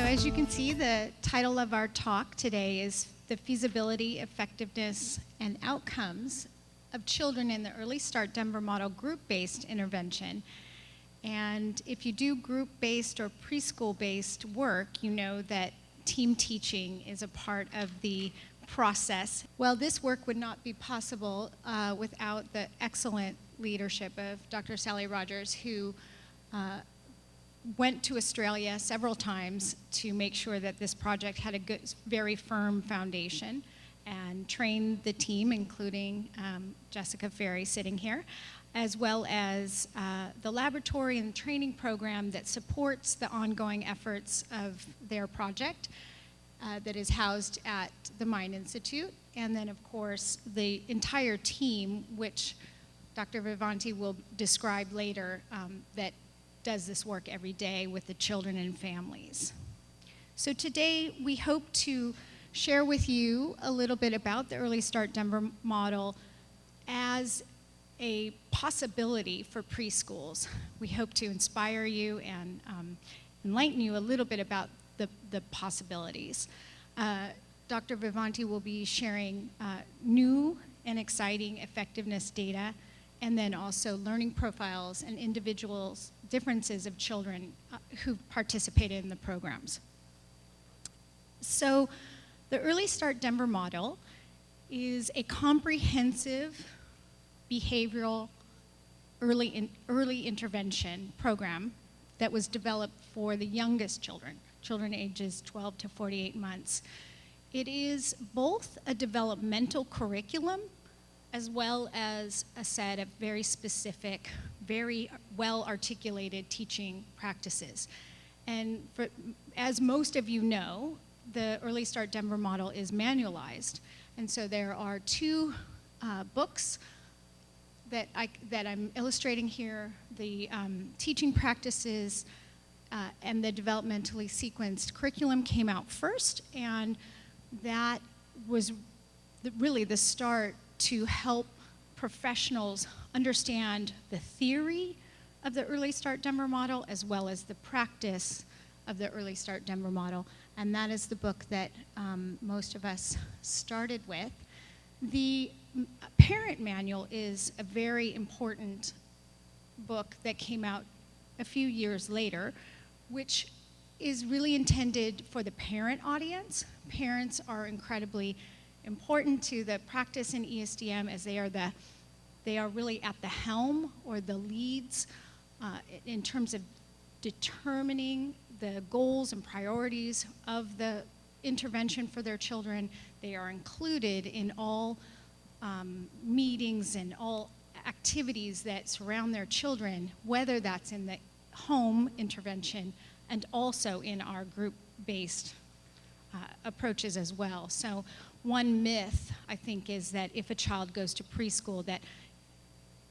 as you can see, the title of our talk today is the feasibility, effectiveness, and outcomes of children in the Early Start Denver Model group-based intervention. And if you do group-based or preschool-based work, you know that team teaching is a part of the process. Well, this work would not be possible without the excellent leadership of Dr. Sally Rogers, who went to Australia several times to make sure that this project had a good, very firm foundation, and trained the team, including Jessica Ferry sitting here, as well as the laboratory and training program that supports the ongoing efforts of their project that is housed at the Mind Institute. And then, of course, the entire team, which Dr. Vivanti will describe later, that does this work every day with the children and families. So today we hope to share with you a little bit about the Early Start Denver model as a possibility for preschools. We hope to inspire you and enlighten you a little bit about the possibilities. Dr. Vivanti will be sharing new and exciting effectiveness data, and then also learning profiles and individuals' differences of children who participated in the programs. So the Early Start Denver model is a comprehensive behavioral early intervention program that was developed for the youngest children ages 12 to 48 months. It is both a developmental curriculum as well as a set of very specific, very well-articulated teaching practices. And as most of you know, the Early Start Denver model is manualized. And so there are two books that I'm illustrating here, the teaching practices and the developmentally sequenced curriculum came out first, and that was really the start to help professionals understand the theory of the Early Start Denver model as well as the practice of the Early Start Denver model. And that is the book that most of us started with. The parent manual is a very important book that came out a few years later, which is really intended for the parent audience. Parents are incredibly important to the practice in ESDM, as they are really at the helm or the leads in terms of determining the goals and priorities of the intervention for their children. They are included in all meetings and all activities that surround their children, whether that's in the home intervention and also in our group-based approaches as well. So one myth, I think, is that if a child goes to preschool, that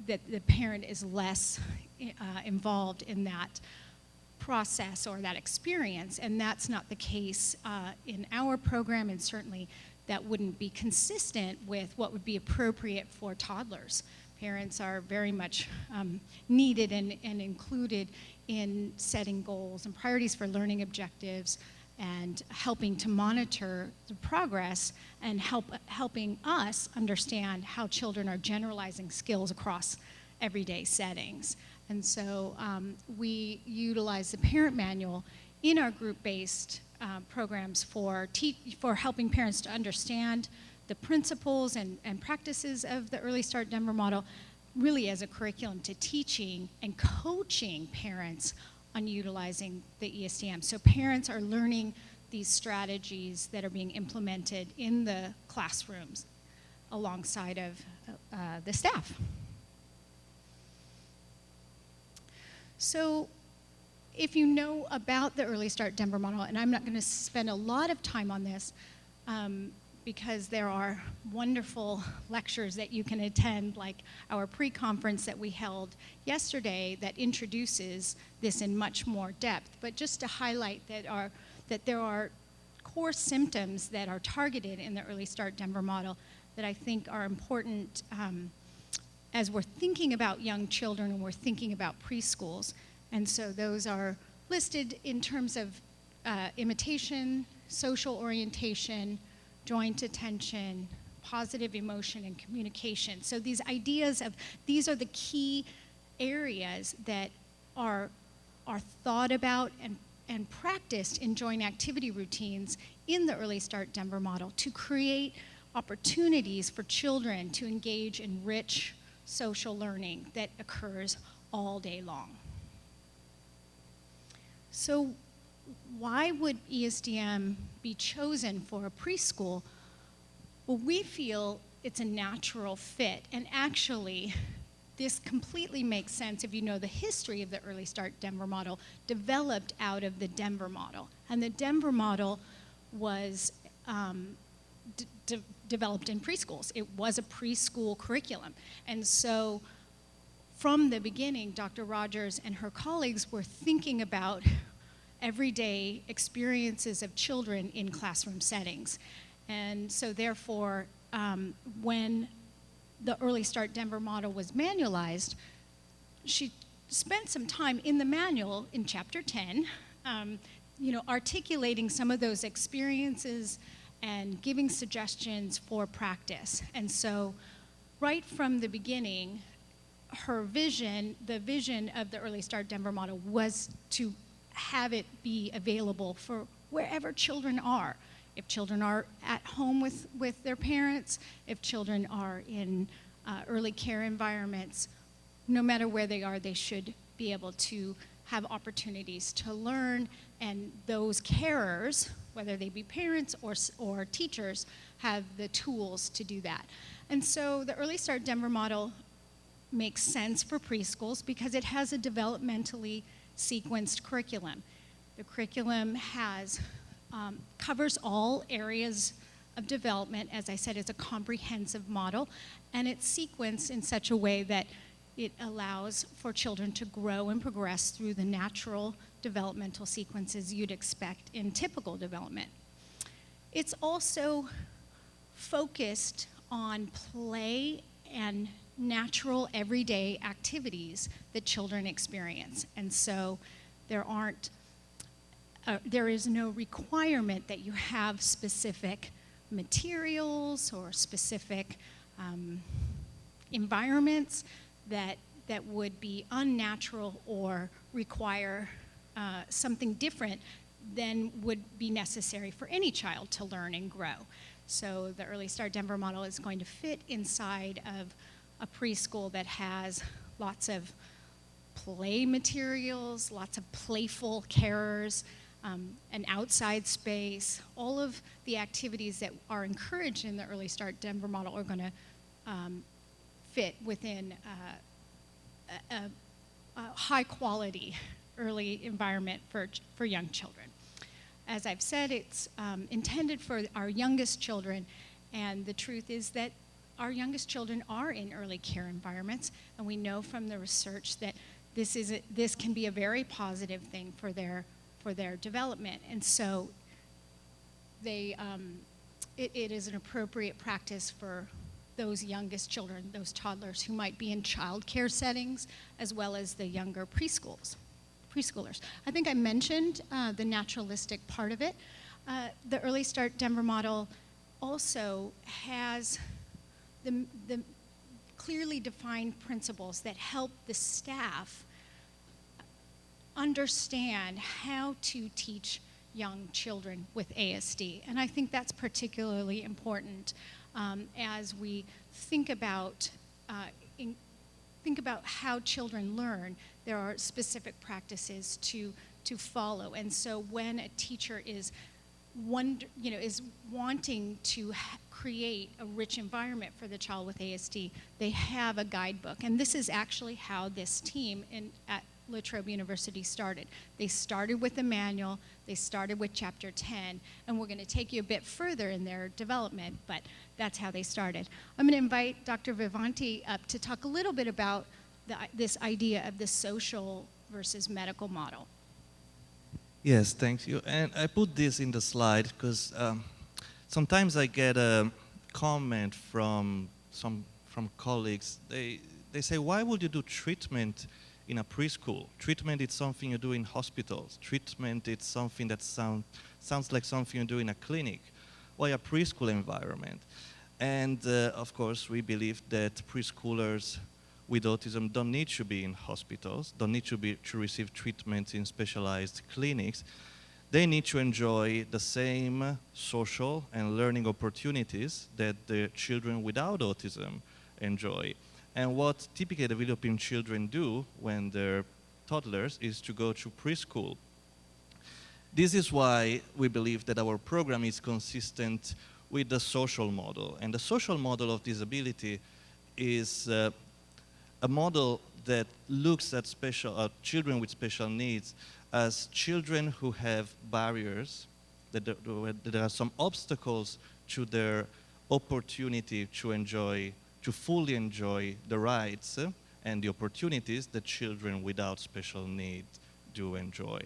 the parent is less involved in that process or that experience, and that's not the case in our program, and certainly that wouldn't be consistent with what would be appropriate for toddlers. Parents are very much needed and included in setting goals and priorities for learning objectives, and helping to monitor the progress and helping us understand how children are generalizing skills across everyday settings. And so we utilize the parent manual in our group-based programs for helping parents to understand the principles and practices of the Early Start Denver model, really as a curriculum to teaching and coaching parents on utilizing the ESDM. So parents are learning these strategies that are being implemented in the classrooms alongside of the staff. So if you know about the Early Start Denver model, and I'm not going to spend a lot of time on this because there are wonderful lectures that you can attend, like our pre-conference that we held yesterday that introduces this in much more depth. But just to highlight that there are core symptoms that are targeted in the Early Start Denver model that I think are important as we're thinking about young children and we're thinking about preschools. And so those are listed in terms of imitation, social orientation, joint attention, positive emotion, and communication. So these ideas of, these are the key areas that are thought about and practiced in joint activity routines in the Early Start Denver model to create opportunities for children to engage in rich social learning that occurs all day long. So why would ESDM be chosen for a preschool? Well, we feel it's a natural fit, and actually, this completely makes sense if you know the history of the Early Start Denver model, developed out of the Denver model. And the Denver model was developed in preschools. It was a preschool curriculum. And so from the beginning, Dr. Rogers and her colleagues were thinking about everyday experiences of children in classroom settings. And so therefore, when the Early Start Denver model was manualized, she spent some time in the manual in chapter 10, articulating some of those experiences and giving suggestions for practice. And so right from the beginning, her vision, the vision of the Early Start Denver model, was to have it be available for wherever children are. If children are at home with their parents, if children are in early care environments, no matter where they are, they should be able to have opportunities to learn, and those carers, whether they be parents or teachers, have the tools to do that. And so the Early Start Denver model makes sense for preschools because it has a developmentally sequenced curriculum. The curriculum has covers all areas of development. As I said, it's a comprehensive model, and it's sequenced in such a way that it allows for children to grow and progress through the natural developmental sequences you'd expect in typical development. It's also focused on play and natural everyday activities that children experience. And so there is no requirement that you have specific materials or specific environments that would be unnatural or require something different than would be necessary for any child to learn and grow. So the Early Start Denver model is going to fit inside of a preschool that has lots of play materials, lots of playful carers, an outside space. All of the activities that are encouraged in the Early Start Denver model are going to fit within a high quality early environment for young children. As I've said, it's intended for our youngest children, and the truth is that our youngest children are in early care environments, and we know from the research that this can be a very positive thing for their development. And so it is an appropriate practice for those youngest children, those toddlers who might be in child care settings, as well as the younger preschoolers. I think I mentioned the naturalistic part of it. The Early Start Denver model also has the clearly defined principles that help the staff understand how to teach young children with ASD. And I think that's particularly important as we think about how children learn. There are specific practices to follow. And so when a teacher is wanting to create a rich environment for the child with ASD, they have a guidebook. And this is actually how this team at La Trobe University started. They started with the manual, they started with chapter 10, and we're going to take you a bit further in their development, but that's how they started. I'm going to invite Dr. Vivanti up to talk a little bit about this idea of the social versus medical model. Yes, thank you. And I put this in the slide because sometimes I get a comment from colleagues. They say, why would you do treatment in a preschool. Treatment is something you do in hospitals. Treatment is something that sounds like something you do in a clinic. Why a preschool environment? And of course, we believe that preschoolers with autism don't need to be in hospitals, don't need to receive treatment in specialized clinics. They need to enjoy the same social and learning opportunities that the children without autism enjoy. And what typically developing children do when they're toddlers is to go to preschool. This is why we believe that our program is consistent with the social model. And the social model of disability is a model that looks at children with special needs as children who have barriers, that there are some obstacles to their opportunity to fully enjoy the rights and the opportunities that children without special needs do enjoy,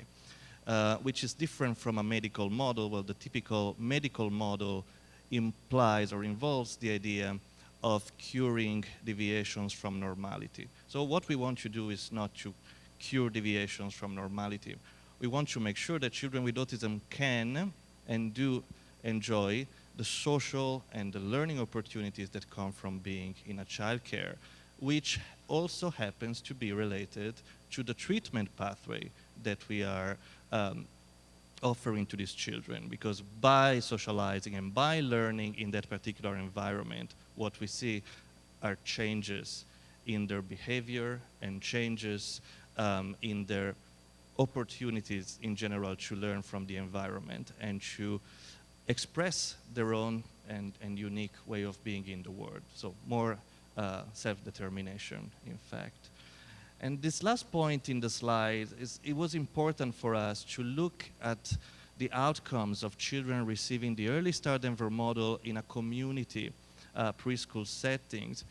which is different from a medical model. Well, the typical medical model implies or involves the idea of curing deviations from normality. So what we want to do is not to cure deviations from normality. We want to make sure that children with autism can and do enjoy the social and the learning opportunities that come from being in a childcare, which also happens to be related to the treatment pathway that we are offering to these children, because by socializing and by learning in that particular environment, what we see are changes in their behavior and changes in their opportunities in general to learn from the environment and to express their own and unique way of being in the world. So more self-determination, in fact. And this last point in the slide it was important for us to look at the outcomes of children receiving the Early Start Denver model in a community preschool settings.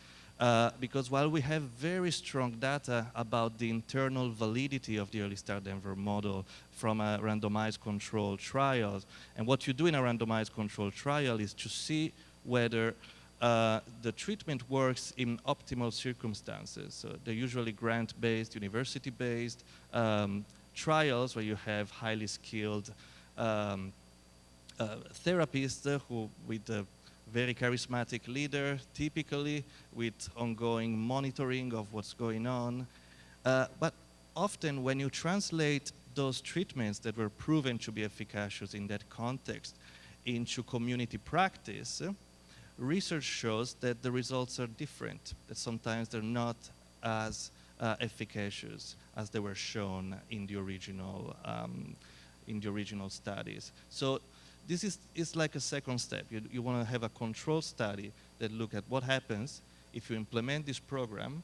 Because while we have very strong data about the internal validity of the Early Start Denver model from a randomized control trials, and what you do in a randomized control trial is to see whether the treatment works in optimal circumstances. So they're usually grant-based, university-based trials where you have highly skilled therapists who with a very charismatic leader, typically with ongoing monitoring of what's going on. But often when you translate those treatments that were proven to be efficacious in that context into community practice, research shows that the results are different, that sometimes they're not as efficacious as they were shown in the original studies. So this is like a second step. You want to have a control study that look at what happens if you implement this program,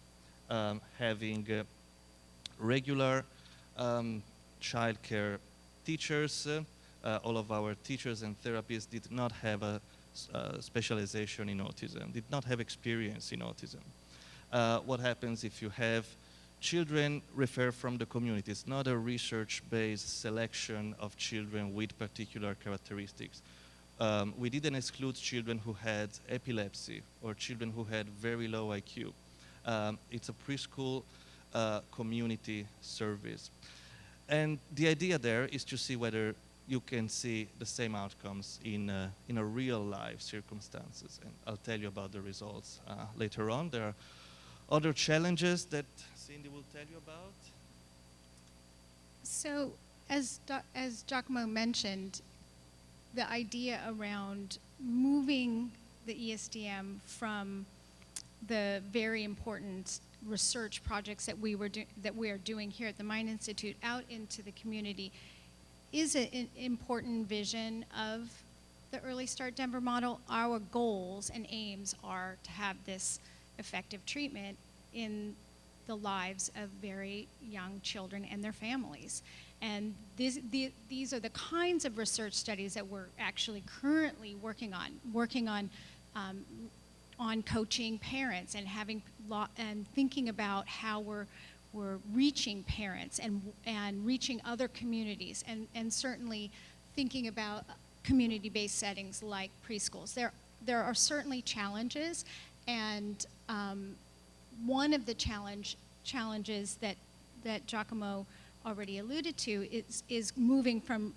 having regular childcare teachers. All of our teachers and therapists did not have a specialization in autism, did not have experience in autism. What happens if you have children referred from the community? It's not a research-based selection of children with particular characteristics. We didn't exclude children who had epilepsy or children who had very low IQ. It's a preschool community service. And the idea there is to see whether you can see the same outcomes in a real life circumstances. And I'll tell you about the results later on. There are other challenges that Cindy will tell you about. So as Giacomo mentioned, the idea around moving the ESDM from the very important research projects that we are doing here at the Mind Institute out into the community is an important vision of the Early Start Denver model. Our goals and aims are to have this effective treatment in the lives of very young children and their families. And these are the kinds of research studies that we're actually currently working on coaching parents and and thinking about how we're reaching parents and reaching other communities, and certainly thinking about community-based settings like preschools. There are certainly challenges, and one of the challenges that that Giacomo already alluded to is moving from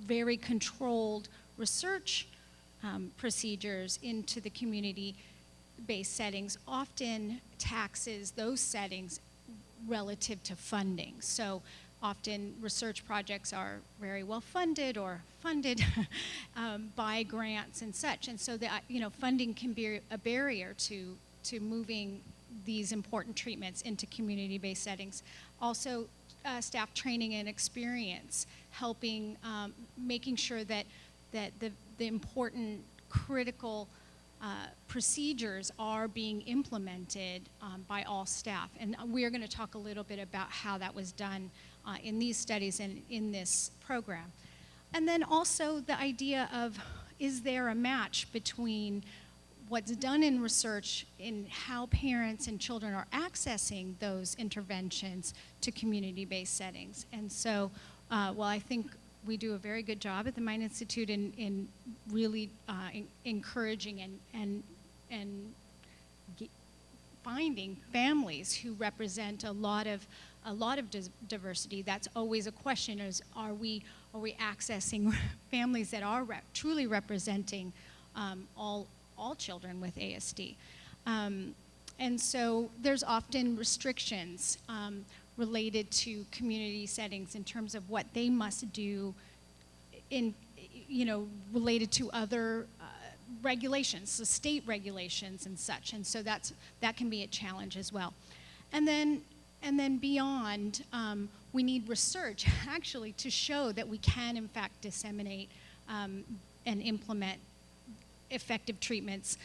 very controlled research procedures into the community-based settings often taxes those settings relative to funding. So often research projects are very well funded or funded by grants and such. And so that, funding can be a barrier to moving these important treatments into community-based settings. Also, staff training and experience, helping, making sure that the important critical procedures are being implemented by all staff. And we are going to talk a little bit about how that was done in these studies and in this program. And then also the idea of, is there a match between what's done in research in how parents and children are accessing those interventions to community-based settings? And so, while I think we do a very good job at the Mind Institute in really encouraging and finding families who represent a lot of diversity. That's always a question: is are we accessing families that are truly representing all children with ASD? And so there's often restrictions related to community settings in terms of what they must do related to other regulations, so state regulations and such. And so that can be a challenge as well. And then beyond, we need research actually to show that we can in fact disseminate and implement effective treatments,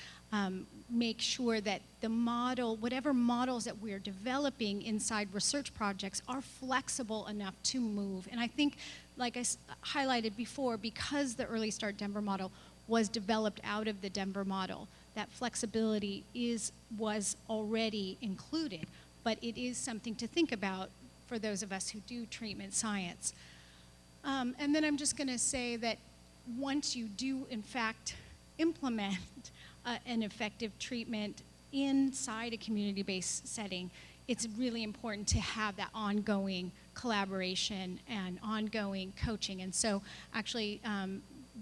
make sure that the model, whatever models that we're developing inside research projects are flexible enough to move. And I think, like I highlighted before, because the Early Start Denver model was developed out of the Denver model, that flexibility was already included, but it is something to think about for those of us who do treatment science. And then I'm just going to say that once you do, in fact, implement an effective treatment inside a community-based setting, it's really important to have that ongoing collaboration and ongoing coaching. And so actually,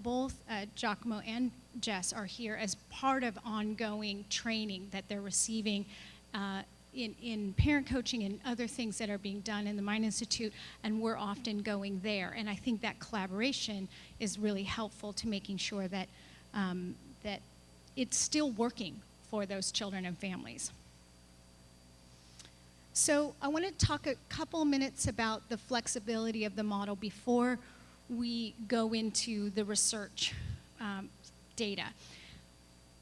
both Giacomo and Jess are here as part of ongoing training that they're receiving in parent coaching and other things that are being done in the Mind Institute, and we're often going there. And I think that collaboration is really helpful to making sure that that it's still working for those children and families. So I want to talk a couple minutes about the flexibility of the model before we go into the research data.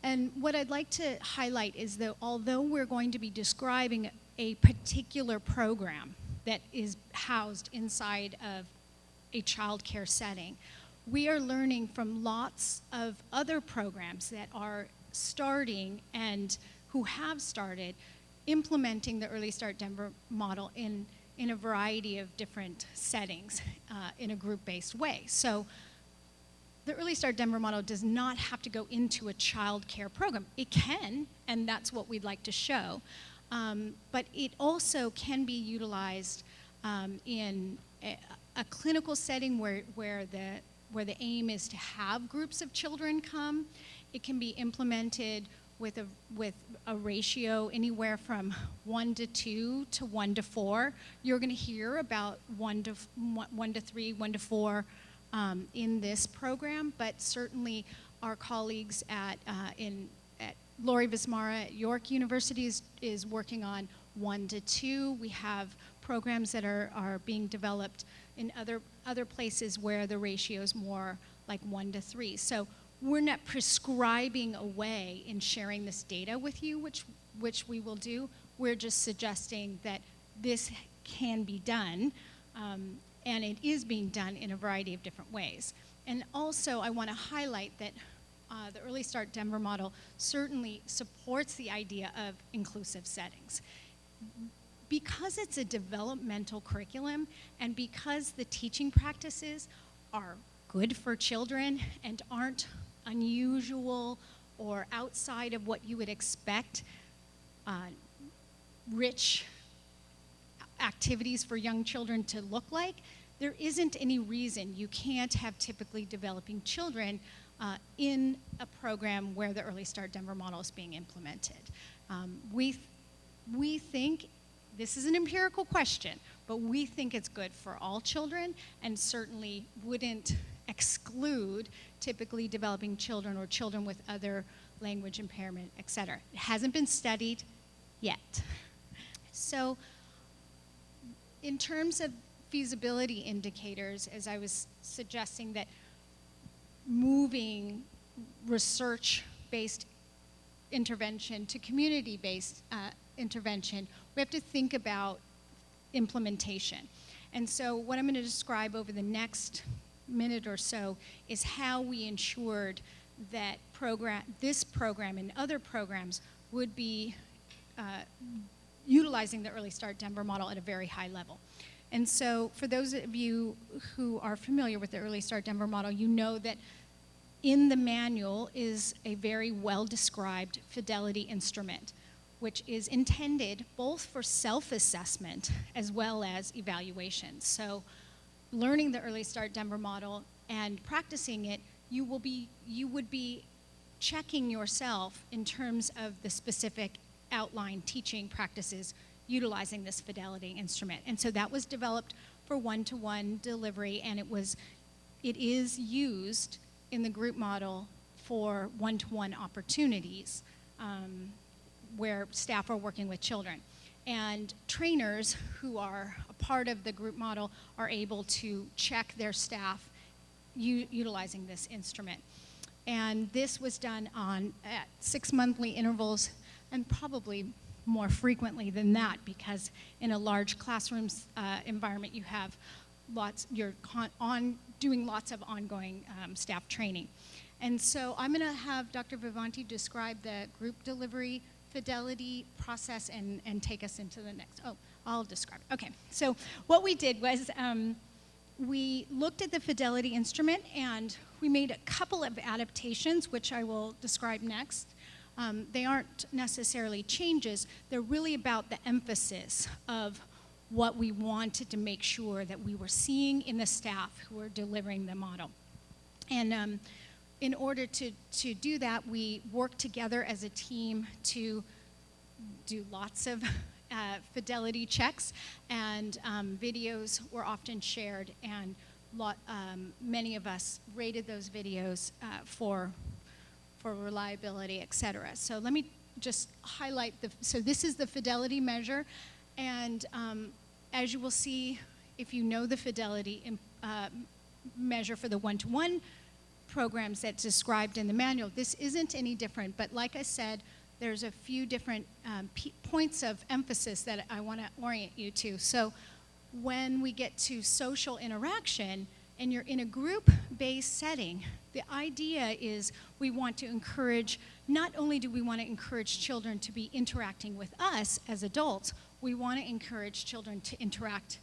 And what I'd like to highlight is that although we're going to be describing a particular program that is housed inside of a child care setting, we are learning from lots of other programs that are starting and who have started implementing the Early Start Denver model in a variety of different settings in a group-based way. So the Early Start Denver model does not have to go into a child care program. It can, and that's what we'd like to show. But it also can be utilized in a clinical setting where the aim is to have groups of children come. It can be implemented with a ratio anywhere from 1:2 to 1:4. You're going to hear about 1:3, 1:4 in this program, but certainly our colleagues at Lori Vismara at York University is working on 1:2. We have programs that are being developed in other places where the ratio is more like 1:3. So we're not prescribing a way in sharing this data with you, which we will do. We're just suggesting that this can be done, and it is being done in a variety of different ways. And also, I want to highlight that the Early Start Denver model certainly supports the idea of inclusive settings. Because it's a developmental curriculum, and because the teaching practices are good for children and aren't unusual or outside of what you would expect rich activities for young children to look like, there isn't any reason you can't have typically developing children in a program where the Early Start Denver model is being implemented. We think, this is an empirical question, but we think it's good for all children and certainly wouldn't exclude typically developing children or children with other language impairment, et cetera. It hasn't been studied yet. So in terms of feasibility indicators, as I was suggesting, that moving research-based intervention to community-based intervention, we have to think about implementation. And so what I'm going to describe over the next minute or so is how we ensured that this program and other programs would be utilizing the Early Start Denver model at a very high level. And so for those of you who are familiar with the Early Start Denver model, you know that in the manual is a very well-described fidelity instrument, which is intended both for self-assessment as well as evaluation. So learning the Early Start Denver model and practicing it, you would be checking yourself in terms of the specific outline teaching practices utilizing this fidelity instrument. And so that was developed for one-to-one delivery, and it is used in the group model for one-to-one opportunities where staff are working with children. And trainers who are a part of the group model are able to check their staff utilizing this instrument. And this was done at 6 monthly intervals, and probably more frequently than that, because in a large classroom environment you have you're doing lots of ongoing staff training. And so I'm going to have Dr. Vivanti describe the group delivery fidelity process and take us into the next. Oh, I'll describe it. Okay, so what we did was we looked at the fidelity instrument and we made a couple of adaptations, which I will describe next. They aren't necessarily changes, they're really about the emphasis of what we wanted to make sure that we were seeing in the staff who were delivering the model. And in order to do that, we worked together as a team to do lots of fidelity checks, and videos were often shared, and many of us rated those videos for reliability, et cetera. So let me just highlight so this is the fidelity measure, and as you will see, if you know the fidelity measure for the one-to-one programs that's described in the manual, this isn't any different, but like I said, there's a few different points of emphasis that I want to orient you to. So when we get to social interaction, and you're in a group-based setting, the idea is we want to encourage, not only do we want to encourage children to be interacting with us as adults, we want to encourage children to interact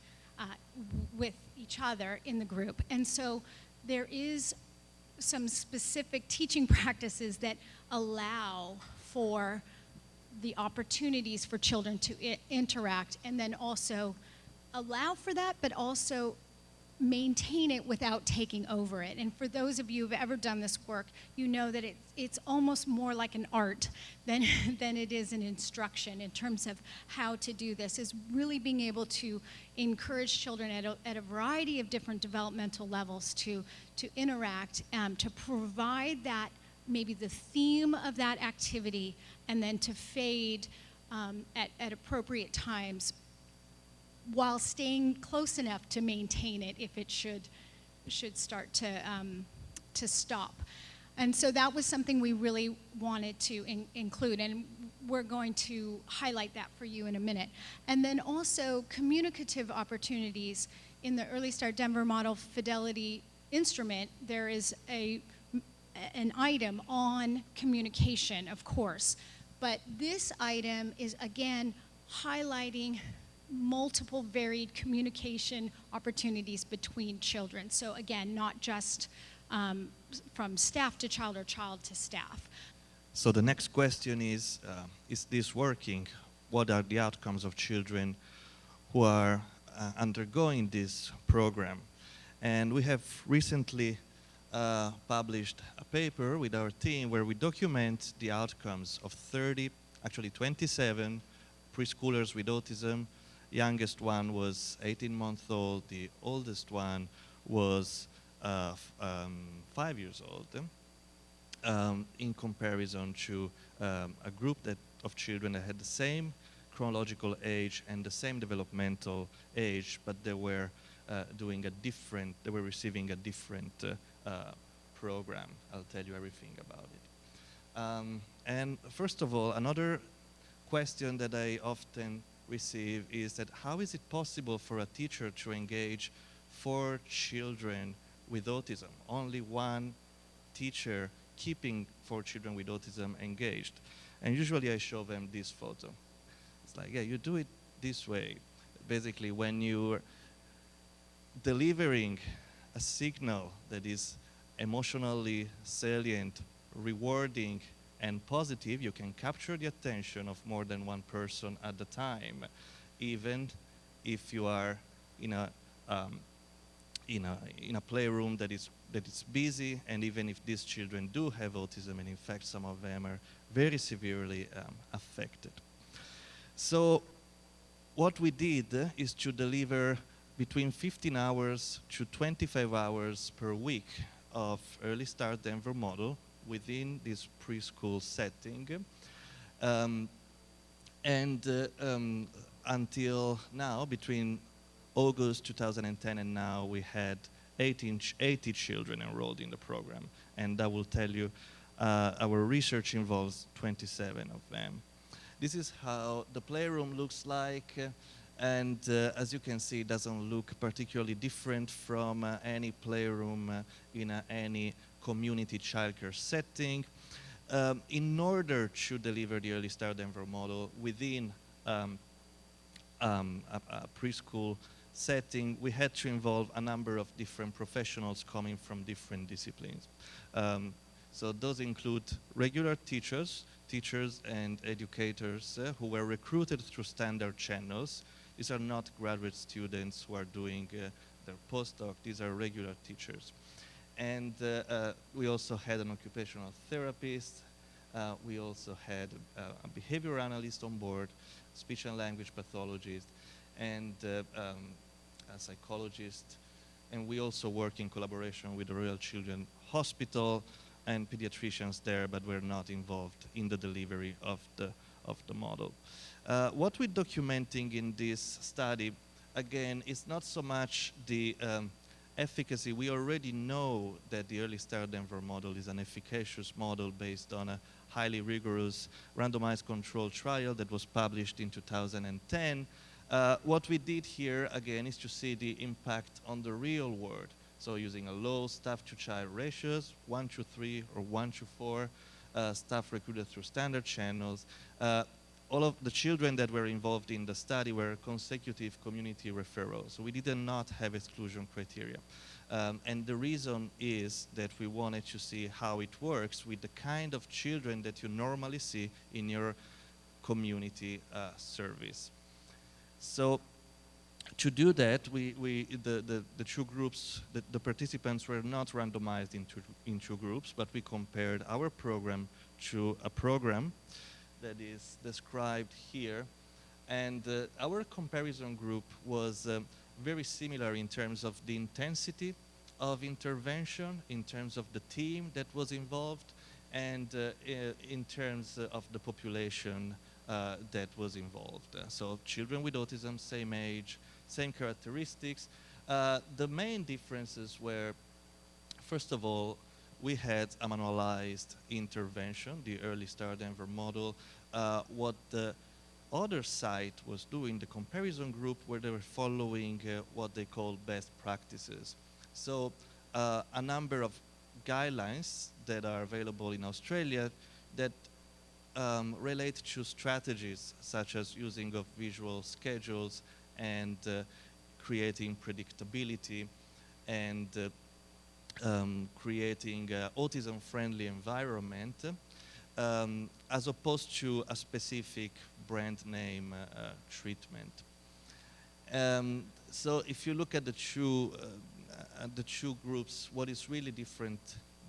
with each other in the group. And so there is some specific teaching practices that allow for the opportunities for children to interact, and then also allow for that, but also maintain it without taking over it. And for those of you who've ever done this work, you know that it's almost more like an art than it is an instruction in terms of how to do this, is really being able to encourage children at a variety of different developmental levels to interact, to provide that, maybe the theme of that activity, and then to fade at appropriate times, while staying close enough to maintain it if it should start to stop. And so that was something we really wanted to include, and we're going to highlight that for you in a minute. And then also communicative opportunities. In the Early Start Denver model fidelity instrument, there is an item on communication, of course, but this item is again highlighting multiple varied communication opportunities between children. So again, not just from staff to child or child to staff. So the next question is this working? What are the outcomes of children who are undergoing this program. And we have recently published a paper with our team where we document the outcomes of 30, actually 27 preschoolers with autism. Youngest one was 18 months old. The oldest one was 5 years old. In comparison to a group of children that had the same chronological age and the same developmental age, but they were they were receiving a different program. I'll tell you everything about it. And first of all, another question that I often receive is that how is it possible for a teacher to engage 4 children with autism? Only one teacher keeping 4 children with autism engaged. And usually I show them this photo. It's like, yeah, you do it this way. Basically, when you're delivering a signal that is emotionally salient, rewarding, and positive, you can capture the attention of more than one person at a time, even if you are in a playroom that is busy, and even if these children do have autism, and in fact some of them are very severely affected. So what we did is to deliver between 15 hours to 25 hours per week of Early Start Denver model within this preschool setting. Until now, between August 2010 and now, we had 80 children enrolled in the program. And I will tell you, our research involves 27 of them. This is how the playroom looks like. And as you can see, it doesn't look particularly different from any playroom in any community childcare setting. In order to deliver the Early Start Denver model within a preschool setting, we had to involve a number of different professionals coming from different disciplines. So those include regular teachers and educators who were recruited through standard channels. These are not graduate students who are doing their postdoc. These are regular teachers. And we also had an occupational therapist. We also had a behavior analyst on board, speech and language pathologist, and a psychologist. And we also work in collaboration with the Royal Children's Hospital and pediatricians there, but we're not involved in the delivery of the model. What we're documenting in this study, again, is not so much the efficacy. We already know that the Early Start Denver model is an efficacious model based on a highly rigorous randomized controlled trial that was published in 2010. What we did here, again, is to see the impact on the real world. So using a low staff-to-child ratios, 1:3 or 1:4, staff recruited through standard channels. All of the children that were involved in the study were consecutive community referrals. So we did not have exclusion criteria. And the reason is that we wanted to see how it works with the kind of children that you normally see in your community service. So to do that, the two groups, the participants were not randomized into groups, but we compared our program to a program that is described here. And our comparison group was very similar in terms of the intensity of intervention, in terms of the team that was involved, and in terms of the population that was involved. So children with autism, same age, same characteristics. The main differences were, first of all, we had a manualized intervention, the Early Start Denver model. What the other site was doing, the comparison group, where they were following what they call best practices. So a number of guidelines that are available in Australia that relate to strategies such as using of visual schedules and creating predictability and creating autism-friendly environment as opposed to a specific brand name treatment. So if you look at the two groups, what is really different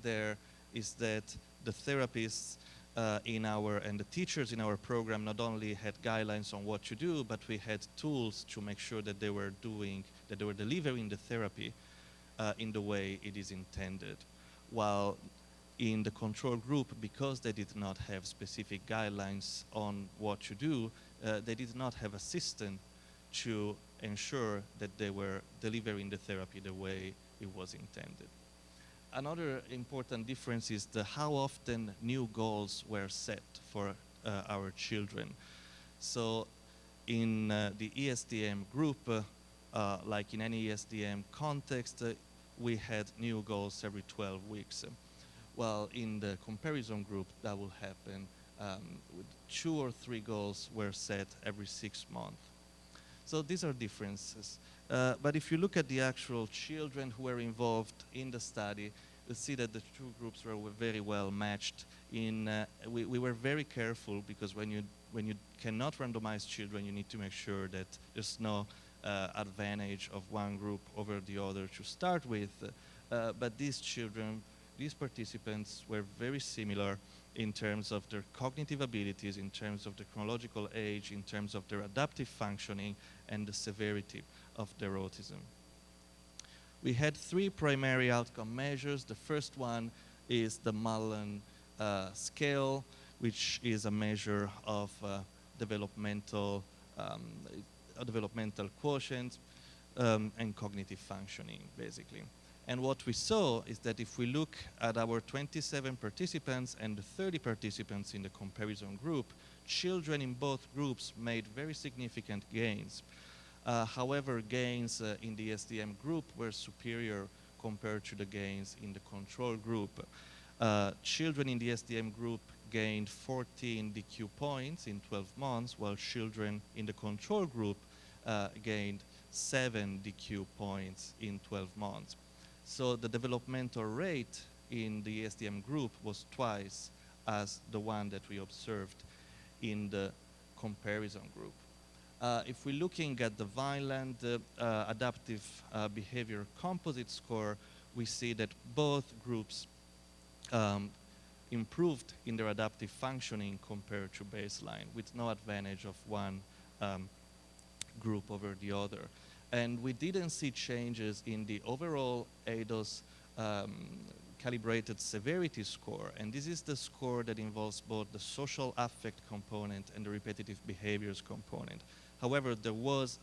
there is that the therapists and the teachers in our program not only had guidelines on what to do, but we had tools to make sure that they were delivering the therapy in the way it is intended. While in the control group, because they did not have specific guidelines on what to do, they did not have a system to ensure that they were delivering the therapy the way it was intended. Another important difference is how often new goals were set for our children. So in the ESDM group, like in any ESDM context, we had new goals every 12 weeks. While in the comparison group, that will happen with 2 or 3 goals were set every 6 months. So these are differences. But if you look at the actual children who were involved in the study, you'll see that the two groups were very well matched. We were very careful because when you cannot randomize children, you need to make sure that there's no advantage of one group over the other to start with. But these participants were very similar in terms of their cognitive abilities, in terms of their chronological age, in terms of their adaptive functioning, and the severity of their autism. We had 3 primary outcome measures. The first one is the Mullen scale, which is a measure of developmental quotient and cognitive functioning, basically. And what we saw is that if we look at our 27 participants and the 30 participants in the comparison group, children in both groups made very significant gains. However, gains in the ESDM group were superior compared to the gains in the control group. Children in the ESDM group gained 14 DQ points in 12 months, while children in the control group gained 7 DQ points in 12 months. So the developmental rate in the ESDM group was twice as the one that we observed in the comparison group. If we're looking at the Vineland adaptive behavior composite score, we see that both groups improved in their adaptive functioning compared to baseline, with no advantage of one group over the other. And we didn't see changes in the overall ADOS calibrated severity score. And this is the score that involves both the social affect component and the repetitive behaviors component. However, there was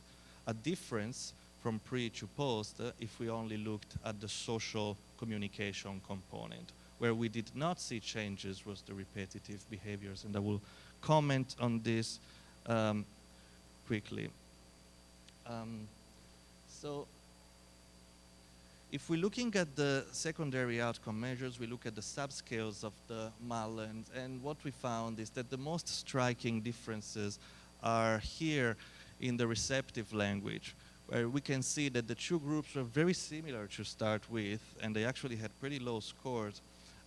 a difference from pre to post if we only looked at the social communication component. Where we did not see changes was the repetitive behaviors. And I will comment on this quickly. So if we're looking at the secondary outcome measures, we look at the subscales of the Mullen, and what we found is that the most striking differences are here in the receptive language, where we can see that the two groups were very similar to start with, and they actually had pretty low scores.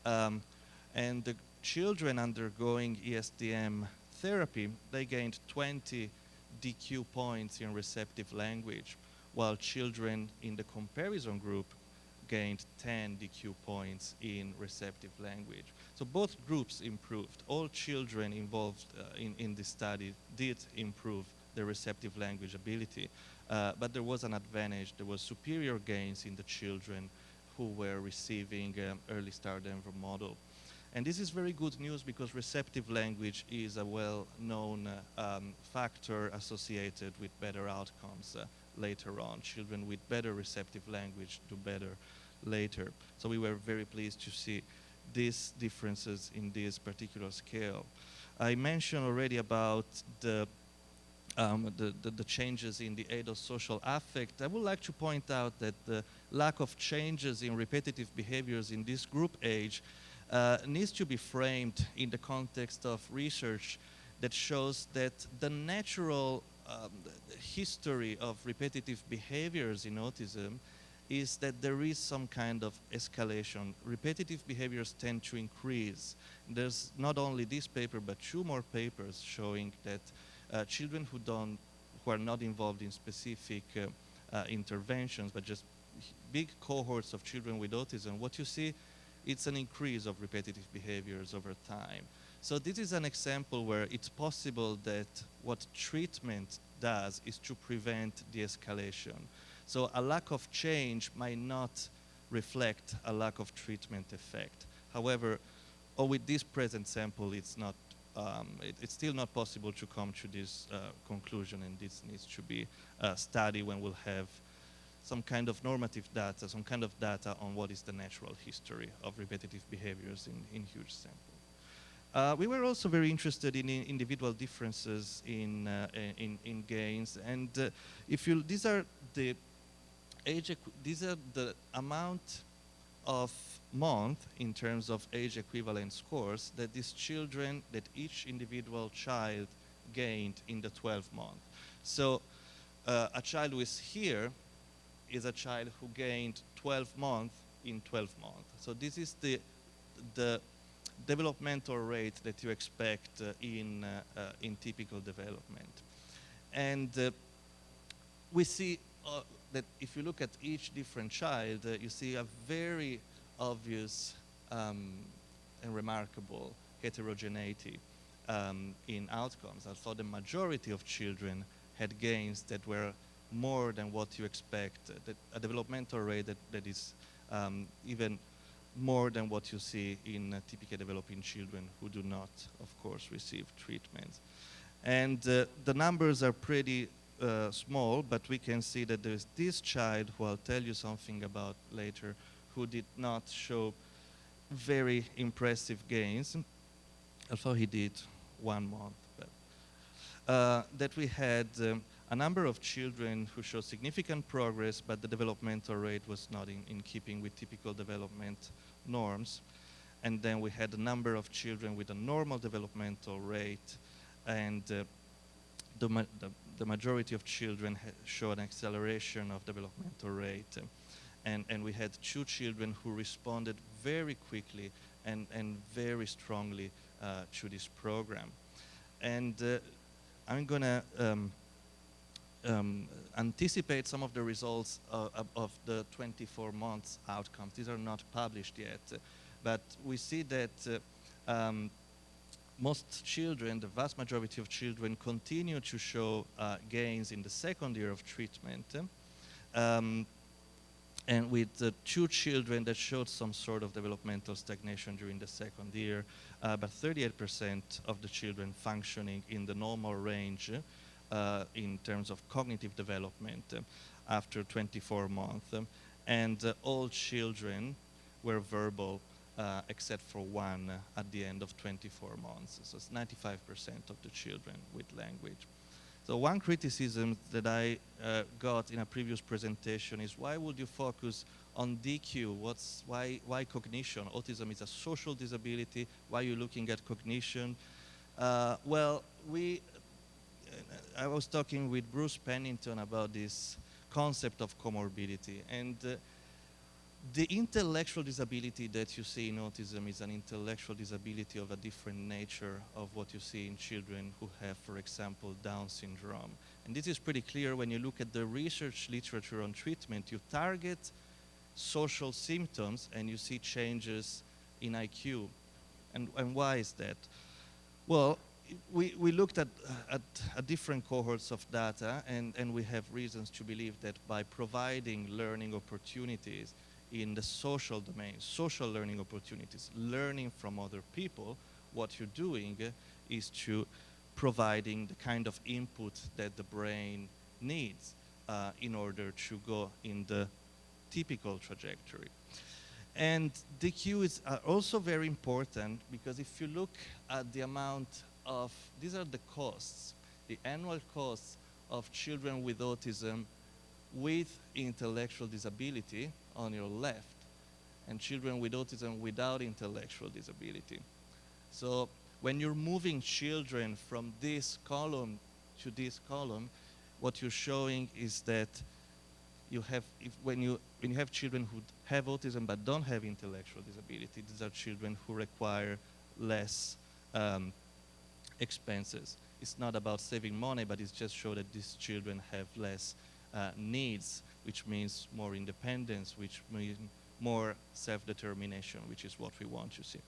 And the children undergoing ESDM therapy, they gained 20 DQ points in receptive language, while children in the comparison group gained 10 DQ points in receptive language. So both groups improved. All children involved in this study did improve their receptive language ability, but there was an advantage. There was superior gains in the children who were receiving early start Denver model. And this is very good news because receptive language is a well-known factor associated with better outcomes later on. Children with better receptive language do better later. So we were very pleased to see these differences in this particular scale. I mentioned already about the changes in the ADOS social affect. I would like to point out that the lack of changes in repetitive behaviors in this group age needs to be framed in the context of research that shows that the natural history of repetitive behaviors in autism is that there is some kind of escalation. Repetitive behaviors tend to increase. There's not only this paper, but 2 more papers showing that children who are not involved in specific interventions, but just big cohorts of children with autism, what you see, it's an increase of repetitive behaviors over time. So this is an example where it's possible that what treatment does is to prevent de-escalation. So a lack of change might not reflect a lack of treatment effect. However, with this present sample, it's not. It's still not possible to come to this conclusion, and this needs to be studied when we'll have some kind of normative data, some kind of data on what is the natural history of repetitive behaviors in huge samples. We were also very interested in individual differences in gains, and these are the amount of month in terms of age equivalent scores that each individual child gained in the 12 month. So a child who is here is a child who gained 12 months in 12 months. So this is the developmental rate that you expect in typical development. And we see that if you look at each different child, you see a very obvious and remarkable heterogeneity in outcomes. Although the majority of children had gains that were more than what you expect, a developmental rate that is even more than what you see in typically developing children who do not, of course, receive treatment. And the numbers are pretty small, but we can see that there's this child, who I'll tell you something about later, who did not show very impressive gains, although he did 1 month. But, that we had a number of children who showed significant progress, but the developmental rate was not in keeping with typical development norms. And then we had a number of children with a normal developmental rate, and the majority of children showed an acceleration of developmental rate. And we had 2 children who responded very quickly and very strongly to this program. And I'm going to anticipate some of the results of the 24 months outcomes. These are not published yet, but we see that most children, the vast majority of children, continue to show gains in the second year of treatment. And with 2 children that showed some sort of developmental stagnation during the second year, but 38% of the children functioning in the normal range in terms of cognitive development after 24 months. And all children were verbal except for 1 at the end of 24 months. So it's 95% of the children with language. So one criticism that I got in a previous presentation is, why would you focus on DQ? Why cognition? Autism is a social disability. Why are you looking at cognition? Well, I was talking with Bruce Pennington about this concept of comorbidity, and the intellectual disability that you see in autism is an intellectual disability of a different nature of what you see in children who have, for example, Down syndrome. And this is pretty clear when you look at the research literature on treatment. You target social symptoms and you see changes in IQ. And why is that? Well, we looked at different cohorts of data, and we have reasons to believe that by providing learning opportunities in the social domain, social learning opportunities, learning from other people, what you're doing is to providing the kind of input that the brain needs in order to go in the typical trajectory. And DQ is also very important, because if you look at the amount of, these are the costs, the annual costs of children with autism with intellectual disability on your left, and children with autism without intellectual disability. So when you're moving children from this column to this column, what you're showing is that you have, when you have children who have autism but don't have intellectual disability, these are children who require less expenses. it's not about saving money, but it's just show that these children have less needs, which means more independence, which means more self-determination, which is what we want to see.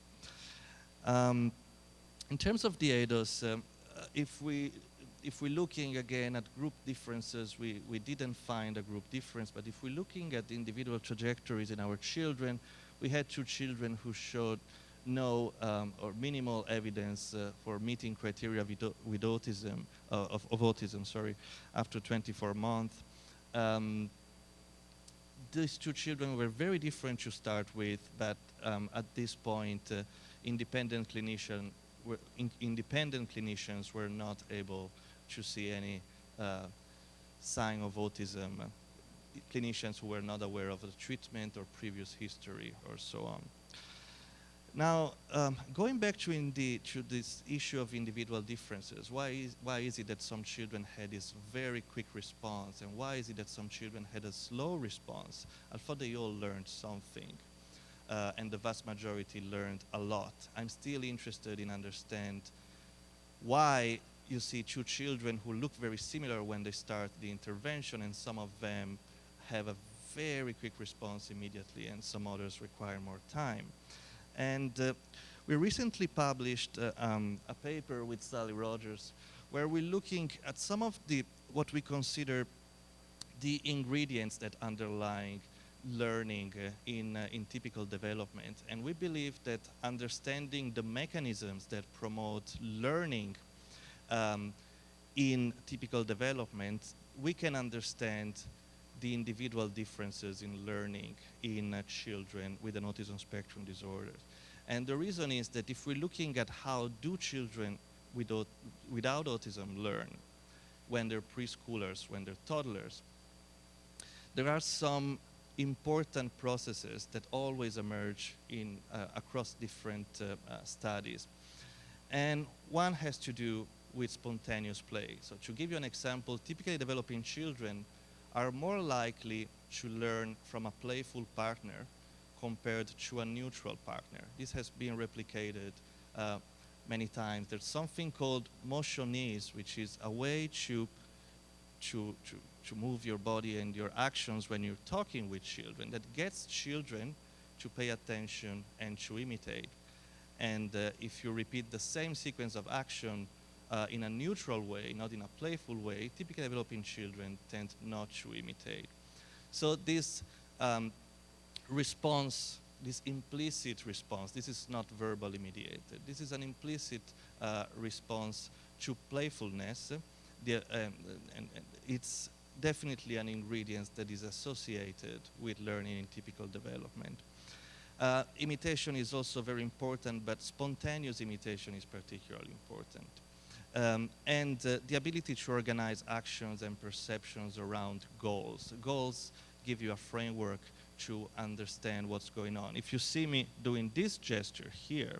In terms of the ADOS, if we're looking again at group differences, we didn't find a group difference, but if we're looking at the individual trajectories in our children, we had 2 children who showed no or minimal evidence for meeting criteria with autism, of autism, sorry, after 24 months. These 2 children were very different to start with, but at this point, independent clinicians were not able to see any sign of autism. Clinicians who were not aware of the treatment or previous history or so on. Now, going back to this issue of individual differences, why is it that some children had this very quick response, and why is it that some children had a slow response? I thought they all learned something, and the vast majority learned a lot. I'm still interested in understand why you see 2 children who look very similar when they start the intervention, and some of them have a very quick response immediately, and some others require more time. And we recently published a paper with Sally Rogers where we're looking at some of what we consider the ingredients that underlie learning in typical development. And we believe that understanding the mechanisms that promote learning in typical development, we can understand the individual differences in learning in children with an autism spectrum disorder. And the reason is that if we're looking at how do children without autism learn when they're preschoolers, when they're toddlers, there are some important processes that always emerge in across different studies. And one has to do with spontaneous play. So to give you an example, typically developing children are more likely to learn from a playful partner compared to a neutral partner. This has been replicated many times. There's something called motionese, which is a way to move your body and your actions when you're talking with children that gets children to pay attention and to imitate. And if you repeat the same sequence of action in a neutral way, not in a playful way, typically developing children tend not to imitate. So this response, this implicit response, this is not verbally mediated. This is an implicit response to playfulness. And it's definitely an ingredient that is associated with learning in typical development. Imitation is also very important, but spontaneous imitation is particularly important. And the ability to organize actions and perceptions around goals. Goals give you a framework to understand what's going on. If you see me doing this gesture here,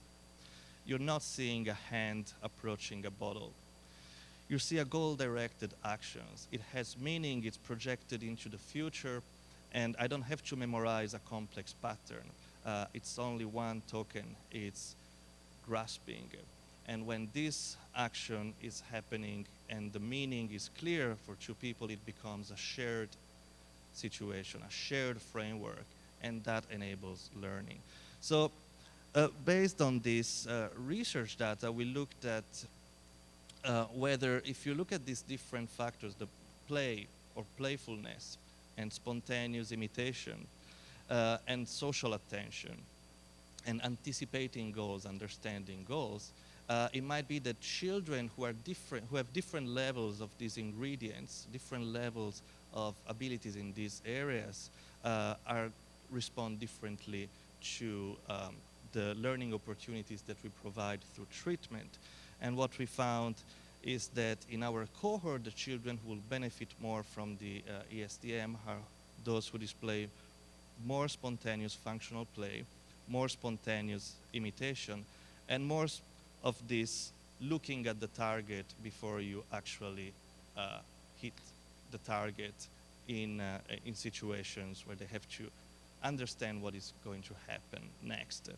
you're not seeing a hand approaching a bottle. You see a goal-directed actions. It has meaning, it's projected into the future, and I don't have to memorize a complex pattern. It's only one token, it's grasping. And when this action is happening and the meaning is clear for 2 people, it becomes a shared situation, a shared framework, and that enables learning. So based on this research data, we looked at whether if you look at these different factors, the play or playfulness and spontaneous imitation and social attention and anticipating goals, understanding goals, it might be that children who are different, who have different levels of these ingredients, different levels of abilities in these areas, respond differently to the learning opportunities that we provide through treatment. And what we found is that in our cohort, the children who will benefit more from the ESDM are those who display more spontaneous functional play, more spontaneous imitation, and more of this looking at the target before you actually hit the target in situations where they have to understand what is going to happen next.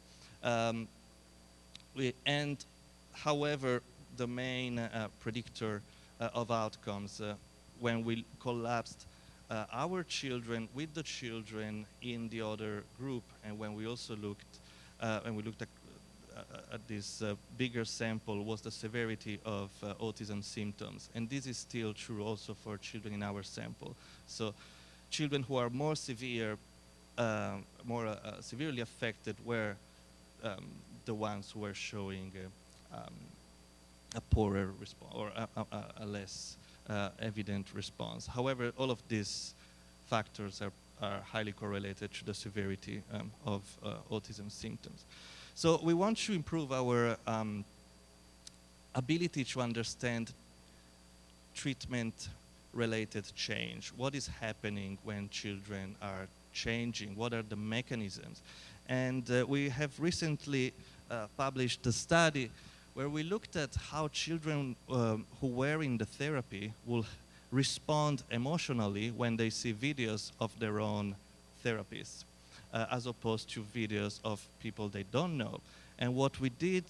However, the main predictor of outcomes when we collapsed our children with the children in the other group, and when we also looked at this bigger sample, was the severity of autism symptoms. And this is still true also for children in our sample. So children who are more severe, severely affected were the ones who were showing a poorer response or a less evident response. However, all of these factors are highly correlated to the severity of autism symptoms. So we want to improve our ability to understand treatment-related change. What is happening when children are changing? What are the mechanisms? And we have recently published a study where we looked at how children who were in the therapy will respond emotionally when they see videos of their own therapists, as opposed to videos of people they don't know. And what we did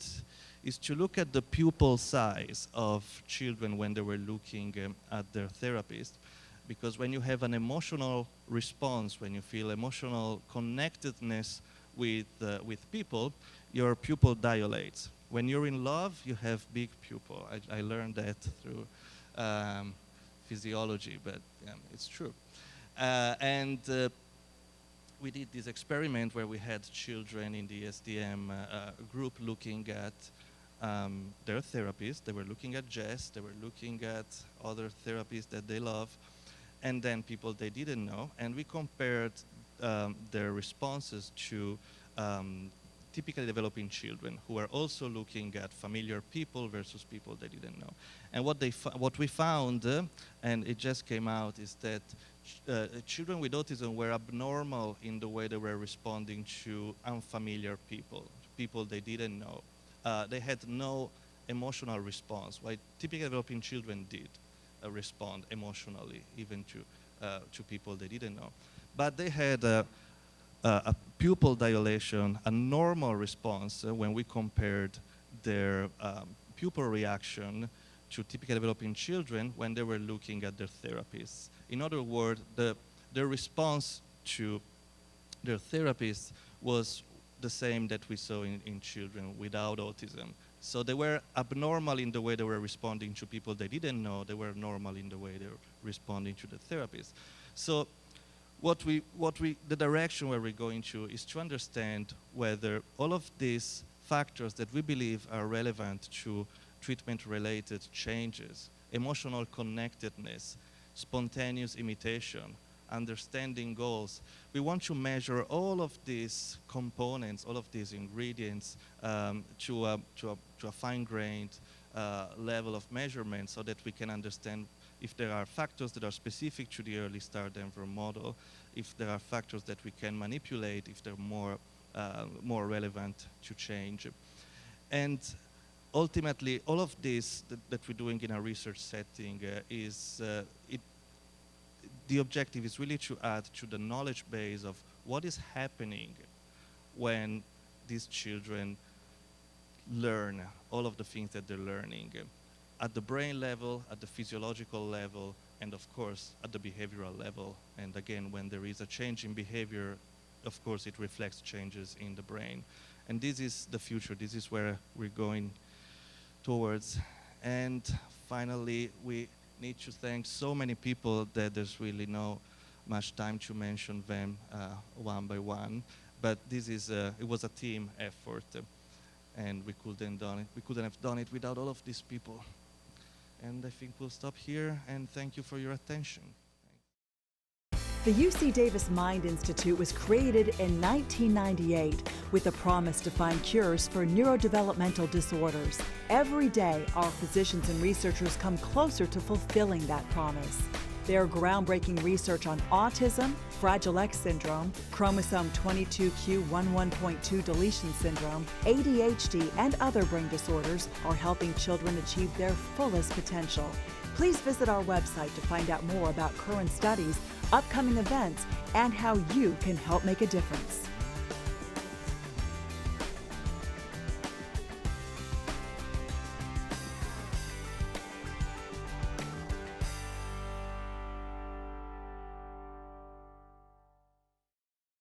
is to look at the pupil size of children when they were looking at their therapist, because when you have an emotional response, when you feel emotional connectedness with people, your pupil dilates. When you're in love, you have big pupil. I learned that through physiology, but it's true. We did this experiment where we had children in the ESDM group looking at their therapists. They were looking at Jess, they were looking at other therapists that they love, and then people they didn't know. And we compared their responses to typically developing children who are also looking at familiar people versus people they didn't know. And what we found, and it just came out, is that children with autism were abnormal in the way they were responding to unfamiliar people, people they didn't know. They had no emotional response, while typically developing children did respond emotionally, even to people they didn't know. But they had a pupil dilation, a normal response when we compared their pupil reaction to typically developing children when they were looking at their therapists. In other words, their response to their therapists was the same that we saw in children without autism. So they were abnormal in the way they were responding to people they didn't know. They were normal in the way they were responding to the therapist. So the direction where we're going to is to understand whether all of these factors that we believe are relevant to treatment-related changes, emotional connectedness, spontaneous imitation, understanding goals, we want to measure all of these components, all of these ingredients to a fine-grained level of measurement so that we can understand if there are factors that are specific to the early start Denver model, if there are factors that we can manipulate, if they're more relevant to change. And ultimately, all of this that we're doing in a research setting the objective is really to add to the knowledge base of what is happening when these children learn all of the things that they're learning at the brain level, at the physiological level, and of course at the behavioral level. And again, when there is a change in behavior, of course it reflects changes in the brain. And this is the future. This is where we're going towards. And finally, we need to thank so many people that there's really no much time to mention them one by one. But this is it was a team effort, and we couldn't have done it without all of these people. And I think we'll stop here, and thank you for your attention. The UC Davis Mind Institute was created in 1998 with a promise to find cures for neurodevelopmental disorders. Every day, our physicians and researchers come closer to fulfilling that promise. Their groundbreaking research on autism, Fragile X syndrome, chromosome 22q11.2 deletion syndrome, ADHD, and other brain disorders are helping children achieve their fullest potential. Please visit our website to find out more about current studies, upcoming events, and how you can help make a difference.